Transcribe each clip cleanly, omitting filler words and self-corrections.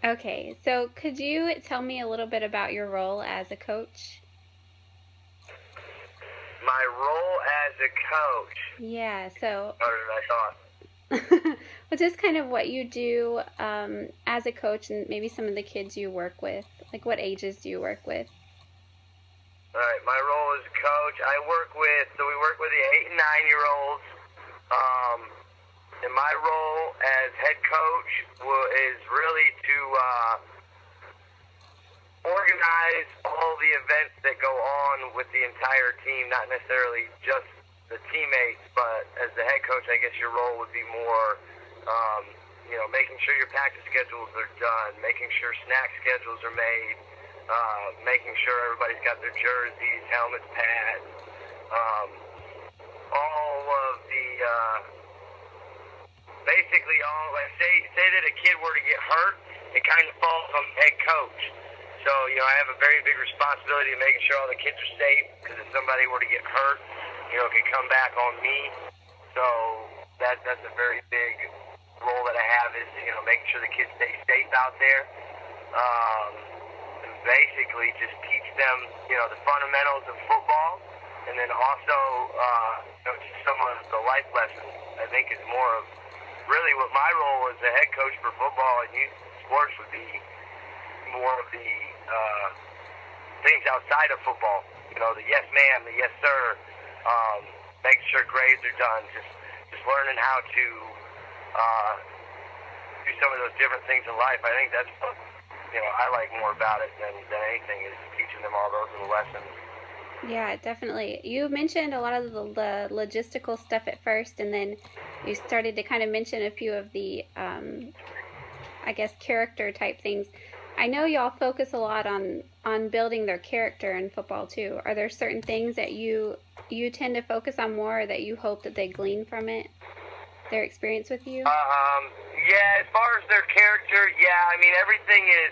Okay, so could you tell me a little bit about your role as a coach? My role as a coach, Yeah, so harder than I thought. well, just kind of what you do as a coach and maybe some of the kids you work with. Like, what ages do you work with? All right, my role as a coach, we work with the 8 and 9 year olds. Um, and my role as head coach is really to organize all the events that go on with the entire team, not necessarily just the teammates, but as the head coach, I guess your role would be more, um, making sure your practice schedules are done, making sure snack schedules are made, making sure everybody's got their jerseys, helmets, pads, um, all of the, basically all, like say that a kid were to get hurt, it kind of falls on the head coach. So, I have a very big responsibility of making sure all the kids are safe, because if somebody were to get hurt, it could come back on me. So that's a very big role that I have is, making sure the kids stay safe out there. And basically just teach them, the fundamentals of football, and then also, just some of the life lessons. I think is more of really what my role as a head coach for football and youth sports would be more of the things outside of football. The yes ma'am, the yes sir, making sure grades are done, just learning how to do some of those different things in life. I think that's what I like more about it than anything is teaching them all those little lessons. Yeah, definitely. You mentioned a lot of the logistical stuff at first, and then you started to kind of mention a few of the, I guess, character type things. I know y'all focus a lot on building their character in football too. Are there certain things that you tend to focus on more, or that you hope that they glean from it, their experience with you? Yeah, as far as their character, yeah, I mean everything is,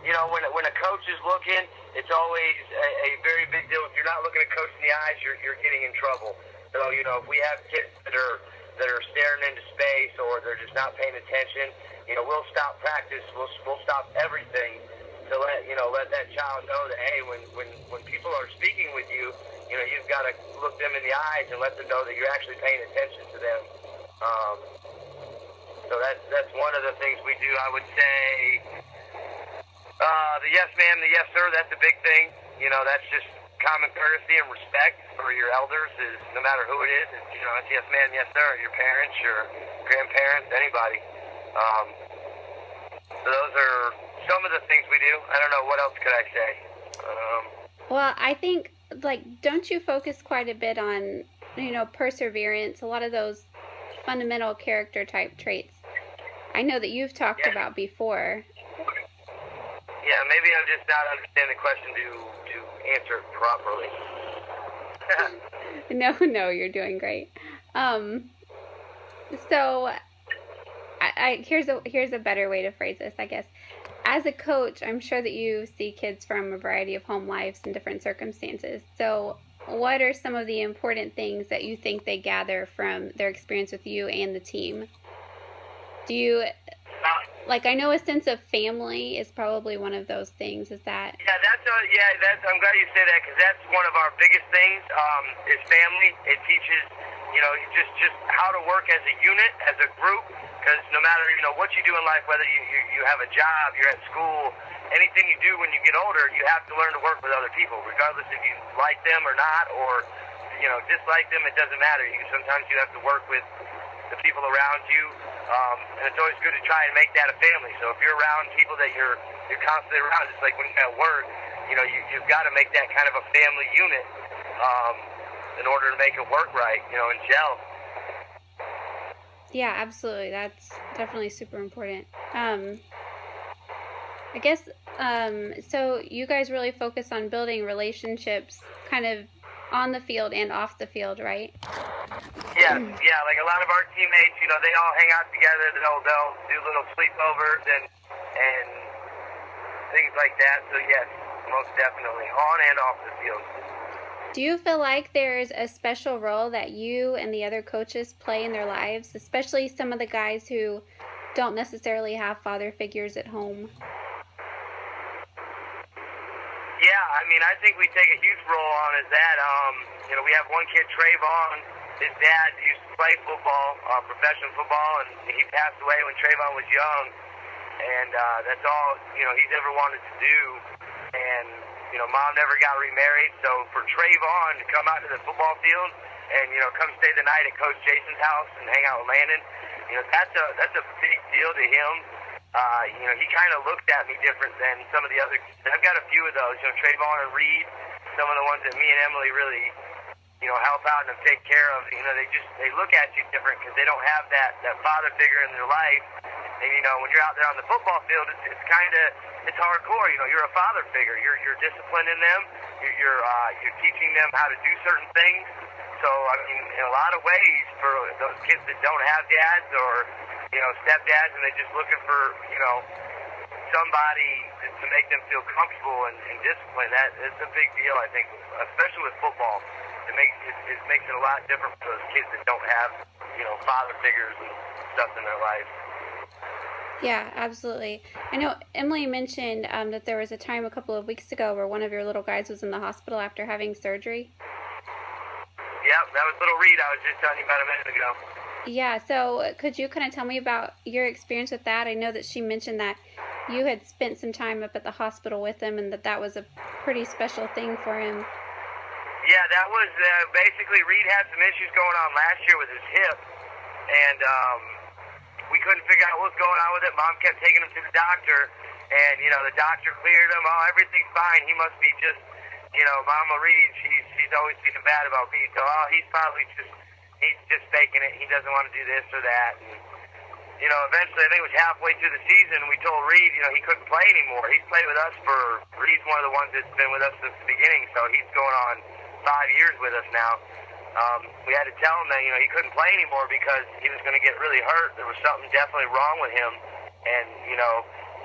when a coach is looking, it's always a very big deal. If you're not looking a coach in the eyes, you're getting in trouble. So if we have kids that are staring into space or they're just not paying attention, we'll stop practice, we'll stop everything to let that child know that hey, when people are speaking with you, you've got to look them in the eyes and let them know that you're actually paying attention to them. Um, so that's one of the things we do. I would say the yes ma'am, the yes sir. That's a big thing. That's just common courtesy and respect for your elders. Is no matter who it is. It's yes ma'am, yes sir. Your parents, your grandparents, anybody. Um, so those are some of the things we do. I don't know what else could I say. Um, Well, I think, like, don't you focus quite a bit on, perseverance, a lot of those fundamental character type traits I know that you've talked yeah, about before. yeah. Maybe I'm just not understanding the question to answer it properly. No, no, you're doing great. Um, so here's a better way to phrase this, I guess. As a coach, I'm sure that you see kids from a variety of home lives and different circumstances. So, what are some of the important things that you think they gather from their experience with you and the team? Do you like? I know a sense of family is probably one of those things. Is that? That's. I'm glad you say that because that's one of our biggest things. Is family. It teaches, just how to work as a unit, as a group. Because no matter what you do in life, whether you have a job, you're at school, anything you do when you get older, you have to learn to work with other people, regardless if you like them or not, or dislike them. It doesn't matter. Sometimes you have to work with the people around you, and it's always good to try and make that a family. So if you're around people that you're constantly around, it's like when you're at work, you've got to make that kind of a family unit in order to make it work right, and gel. Yeah, absolutely. That's definitely super important. I guess so you guys really focus on building relationships kind of on the field and off the field, right? Yeah. Like a lot of our teammates, they all hang out together. They'll do little sleepovers and things like that. So yes, most definitely, on and off the field. Do you feel like there's a special role that you and the other coaches play in their lives, especially some of the guys who don't necessarily have father figures at home. Yeah, I mean, I think we take a huge role on is that, we have one kid, Trayvon. His dad used to play football, professional football, and he passed away when Trayvon was young. And that's all, he's ever wanted to do. And, Mom never got remarried. So for Trayvon to come out to the football field and, come stay the night at Coach Jason's house and hang out with Landon, that's a big deal to him. He kind of looked at me different than some of the other. I've got a few of those. Trayvon and Reed, some of the ones that me and Emily really, help out and take care of. They look at you different because they don't have that father figure in their life. And when you're out there on the football field, it's hardcore. You're a father figure. You're disciplining them. You're teaching them how to do certain things. So I mean, in a lot of ways, for those kids that don't have dads or stepdads, and they're just looking for, somebody to make them feel comfortable and disciplined. That is a big deal, I think, especially with football. It makes it a lot different for those kids that don't have, father figures and stuff in their life. Yeah, absolutely. I know Emily mentioned that there was a time a couple of weeks ago where one of your little guys was in the hospital after having surgery. Yep, that was little Reed I was just telling you about a minute ago. Yeah, so could you kind of tell me about your experience with that? I know that she mentioned that you had spent some time up at the hospital with him and that was a pretty special thing for him. Yeah, that was basically Reed had some issues going on last year with his hip, and we couldn't figure out what was going on with it. Mom kept taking him to the doctor, and, the doctor cleared him. Oh, everything's fine. He must be just, Mama Reed, she's always feeling bad about Reed, so he's just faking it. He doesn't want to do this or that. And, eventually, I think it was halfway through the season, we told Reed, he couldn't play anymore. He's played with us Reed's one of the ones that's been with us since the beginning, so he's going on 5 years with us now. We had to tell him that, he couldn't play anymore because he was going to get really hurt. There was something definitely wrong with him. And,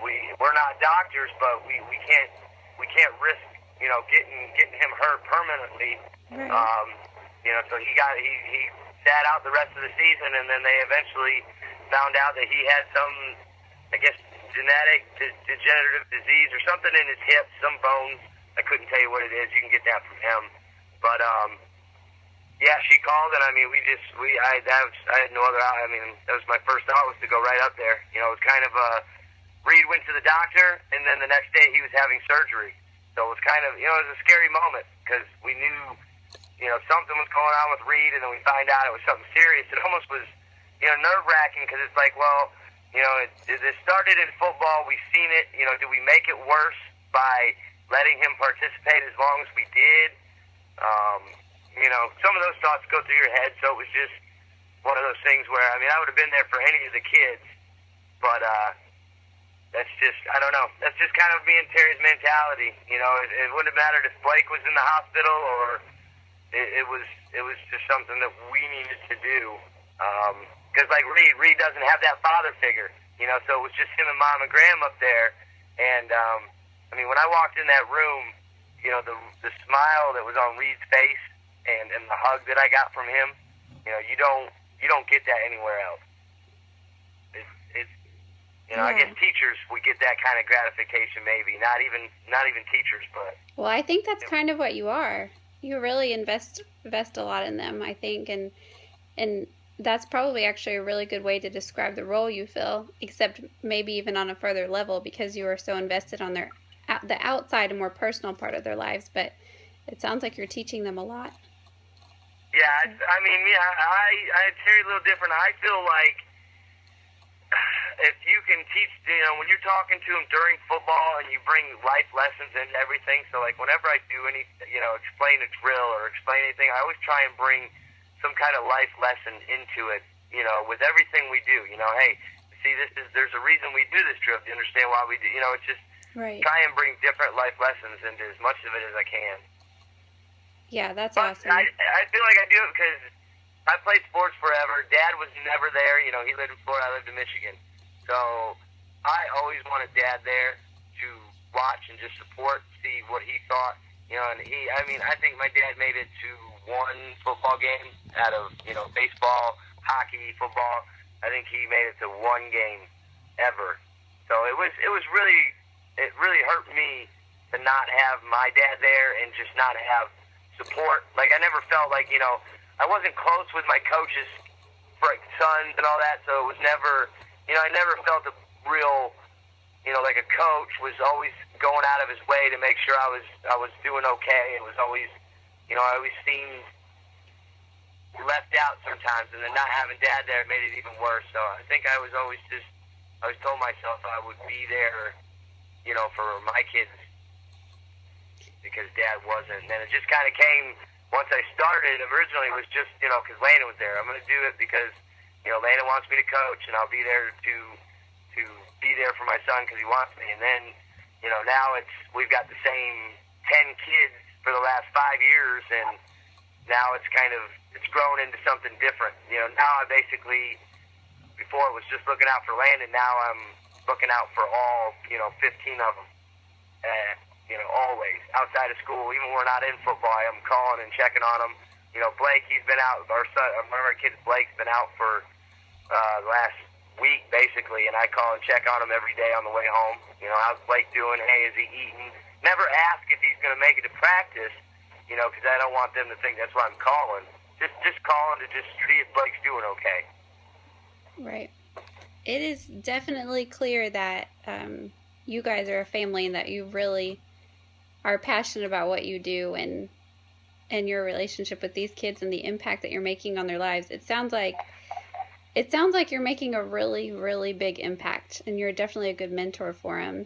we're not doctors, but we can't risk, getting him hurt permanently. Right. So he sat out the rest of the season, and then they eventually found out that he had some, I guess, genetic degenerative disease or something in his hips, some bones. I couldn't tell you what it is. You can get that from him. But, yeah, she called, and I mean, I had no other, that was my first thought was to go right up there. It was kind of Reed went to the doctor, and then the next day he was having surgery. So it was kind of, it was a scary moment because we knew, something was going on with Reed, and then we find out it was something serious. It almost was, nerve-wracking because it's like, well, it started in football. We've seen it. Do we make it worse by letting him participate as long as we did? Some of those thoughts go through your head, so it was just one of those things where, I would have been there for any of the kids, but that's just, I don't know, that's just kind of me and Terry's mentality. It wouldn't have mattered if Blake was in the hospital or it was just something that we needed to do. Because like Reed doesn't have that father figure, so it was just him and Mom and Graham up there, and when I walked in that room, the smile that was on Reed's face and the hug that I got from him, you don't get that anywhere else. I guess teachers would get that kind of gratification, maybe not even teachers, but. Well, I think that's kind of what you are. You really invest a lot in them, I think, and that's probably actually a really good way to describe the role you fill, except maybe even on a further level because you are so invested on the outside and more personal part of their lives. But it sounds like you're teaching them a lot. Yeah, I Terry a little different. I feel like if you can teach, when you're talking to them during football and you bring life lessons into everything. So like whenever I do any, explain a drill or explain anything, I always try and bring some kind of life lesson into it. With everything we do. Hey, see, there's a reason we do this drill. You understand why we do? It's just right. Try and bring different life lessons into as much of it as I can. Yeah, that's but awesome. I feel like I do it because I played sports forever. Dad was never there. He lived in Florida. I lived in Michigan. So I always wanted Dad there to watch and just support, see what he thought. And I think my dad made it to one football game out of, baseball, hockey, football. I think he made it to one game ever. So it really hurt me to not have my dad there and just not have support. Like, I never felt like, I wasn't close with my coaches, for sons and all that, so it was never, I never felt a real, like a coach was always going out of his way to make sure I was doing okay. It was always, I always seemed left out sometimes, and then not having dad there made it even worse. So I think I always told myself I would be there, for my kids, because dad wasn't. And then it just kind of came once I started. Originally it was just, because Landon was there. I'm going to do it because, Landon wants me to coach, and I'll be there to be there for my son because he wants me. And then, now we've got the same 10 kids for the last 5 years, and now it's grown into something different. Now I basically, before it was just looking out for Landon, now I'm looking out for all, 15 of them. Always outside of school, even when we're not in football, I'm calling and checking on them. Blake, he's been out. Our son, one of our kids, Blake's been out for the last week basically, and I call and check on him every day on the way home. How's Blake doing? Hey, is he eating? Never ask if he's going to make it to practice, because I don't want them to think that's why I'm calling. Just calling to just see if Blake's doing okay. Right. It is definitely clear that you guys are a family and that you really are passionate about what you do and your relationship with these kids and the impact that you're making on their lives. It sounds like you're making a really, really big impact, and you're definitely a good mentor for them.